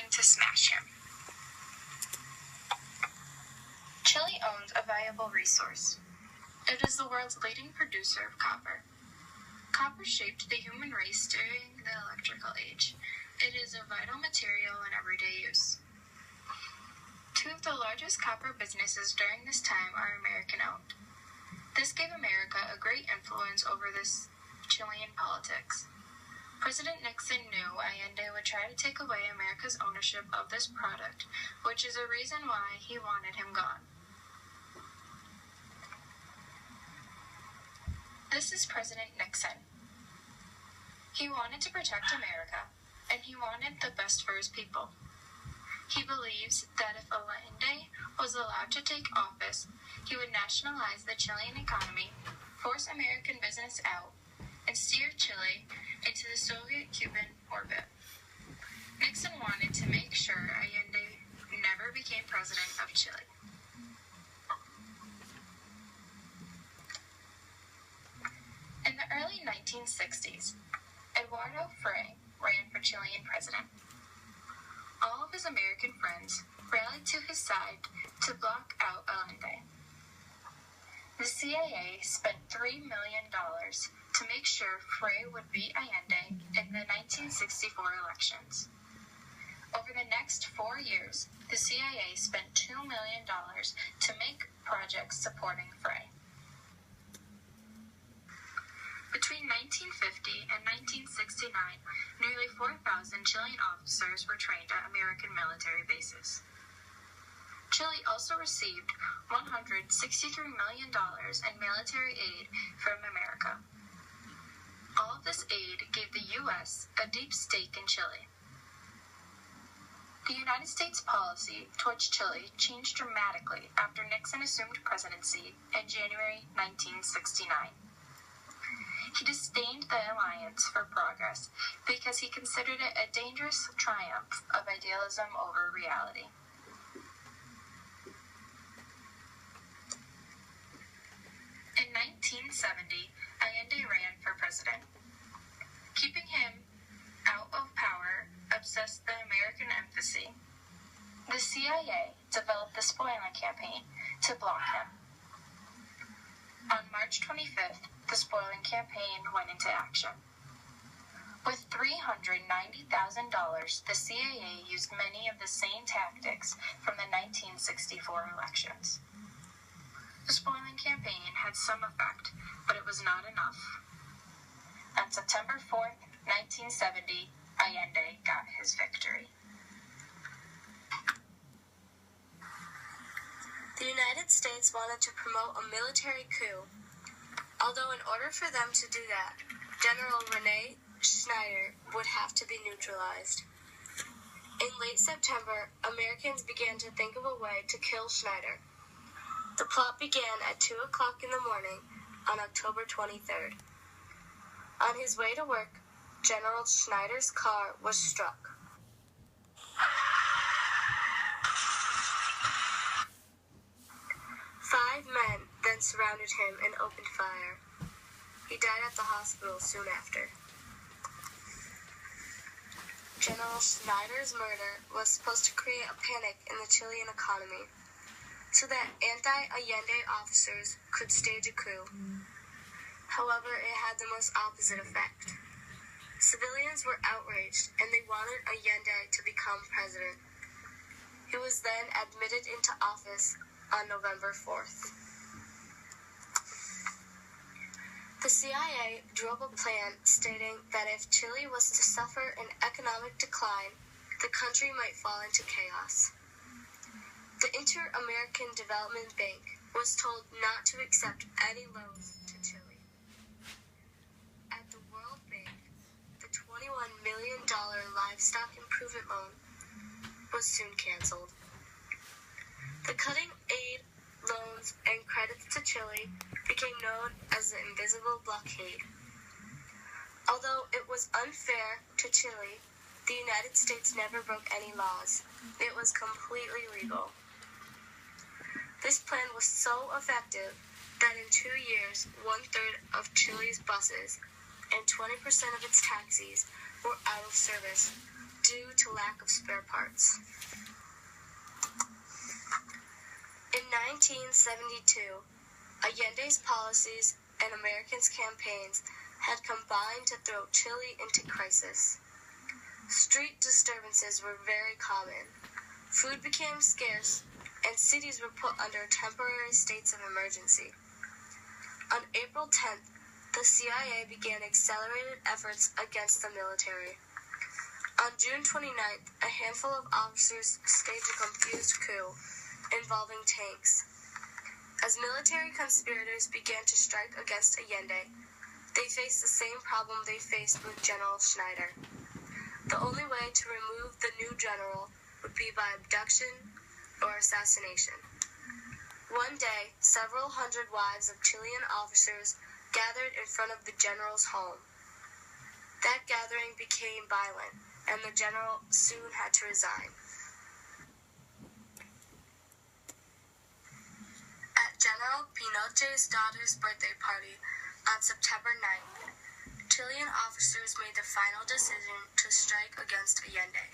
going to smash him. Chile owns a valuable resource. It is the world's leading producer of copper. Copper shaped the human race during the electrical age. It is a vital material in everyday use. Two of the largest copper businesses during this time are American-owned. This gave America a great influence over this Chilean politics. President Nixon knew Allende would try to take away America's ownership of this product, which is a reason why he wanted him gone. This is President Nixon. He wanted to protect America, and he wanted the best for his people. He believes that if Allende was allowed to take office, he would nationalize the Chilean economy, force American business out, and steer Chile into the Soviet-Cuban orbit. Nixon wanted to make sure Allende never became president of Chile. In the early 1960s, Eduardo Frei ran for Chilean president. All of his American friends rallied to his side to block out Allende. The CIA spent $3 million to make sure Frei would beat Allende in the 1964 elections. Over the next 4 years, the CIA spent $2 million to make projects supporting Frei. Between 1950 and 1969, nearly 4,000 Chilean officers were trained at American military bases. Chile also received $163 million in military aid from America. All of this aid gave the U.S. a deep stake in Chile. The United States policy towards Chile changed dramatically after Nixon assumed presidency in January 1969. He disdained the Alliance for Progress because he considered it a dangerous triumph of idealism over reality. In 1970, Allende ran for president. Keeping him out of power obsessed the American embassy. The CIA developed the spoiling campaign to block him. On March 25th, the spoiling campaign went into action. With $390,000, the CIA used many of the same tactics from the 1964 elections. The spoiling campaign had some effect, but it was not enough. On September 4th, 1970, Allende got his victory. The United States wanted to promote a military coup, although in order for them to do that, General Rene Schneider would have to be neutralized. In late September, Americans began to think of a way to kill Schneider. The plot began at 2 o'clock in the morning on October 23rd. On his way to work, General Schneider's car was struck. Five men then surrounded him and opened fire. He died at the hospital soon after. General Schneider's murder was supposed to create a panic in the Chilean economy, so that anti-Allende officers could stage a coup. However, it had the most opposite effect. Civilians were outraged, and they wanted Allende to become president. He was then admitted into office on November 4th. The CIA drew up a plan stating that if Chile was to suffer an economic decline, the country might fall into chaos. The Inter-American Development Bank was told not to accept any loans to Chile. At the World Bank, the $21 million livestock improvement loan was soon canceled. The cutting aid, loans, and credits to Chile became known as the Invisible Blockade. Although it was unfair to Chile, the United States never broke any laws. It was completely legal. This plan was so effective that in 2 years, 1/3 of Chile's buses and 20% of its taxis were out of service, due to lack of spare parts. In 1972, Allende's policies and Americans' campaigns had combined to throw Chile into crisis. Street disturbances were very common. Food became scarce, and cities were put under temporary states of emergency. On April 10th, the CIA began accelerated efforts against the military. On June 29th, a handful of officers staged a confused coup involving tanks. As military conspirators began to strike against Allende, they faced the same problem they faced with General Schneider. The only way to remove the new general would be by abduction or assassination. One day, several hundred wives of Chilean officers gathered in front of the general's home. That gathering became violent, and the general soon had to resign. At General Pinochet's daughter's birthday party on September 9th, Chilean officers made the final decision to strike against Allende.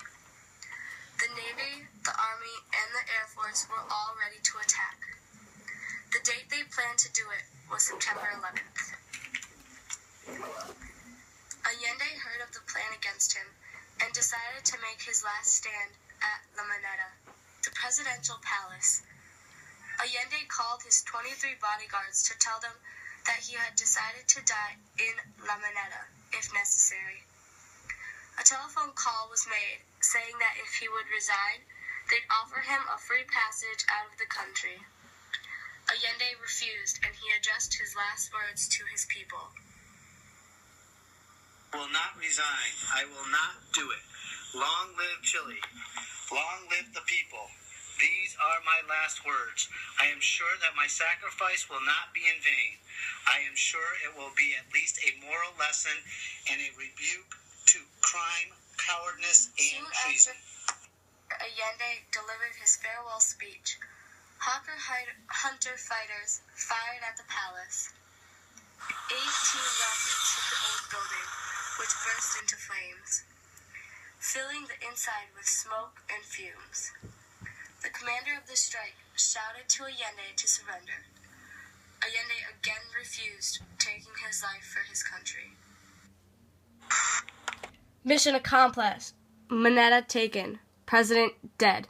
The Navy, the Army, and the Air Force were all ready to attack. The date they planned to do it was September 11th. Allende heard of the plan against him and decided to make his last stand at La Moneda, the presidential palace. Allende called his 23 bodyguards to tell them that he had decided to die in La Moneda, if necessary. A telephone call was made, saying that if he would resign, they'd offer him a free passage out of the country. Allende refused, and he addressed his last words to his people. I will not resign. I will not do it. Long live Chile. Long live the people. These are my last words. I am sure that my sacrifice will not be in vain. I am sure it will be at least a moral lesson and a rebuke to crime, cowardice, and treason. Allende delivered his farewell speech. Hawker Hunter fighters fired at the palace. 18 rockets hit the old building, which burst into flames, filling the inside with smoke and fumes. The commander of the strike shouted to Allende to surrender. Allende again refused, taking his life for his country. Mission accomplished. Moneda taken. President dead.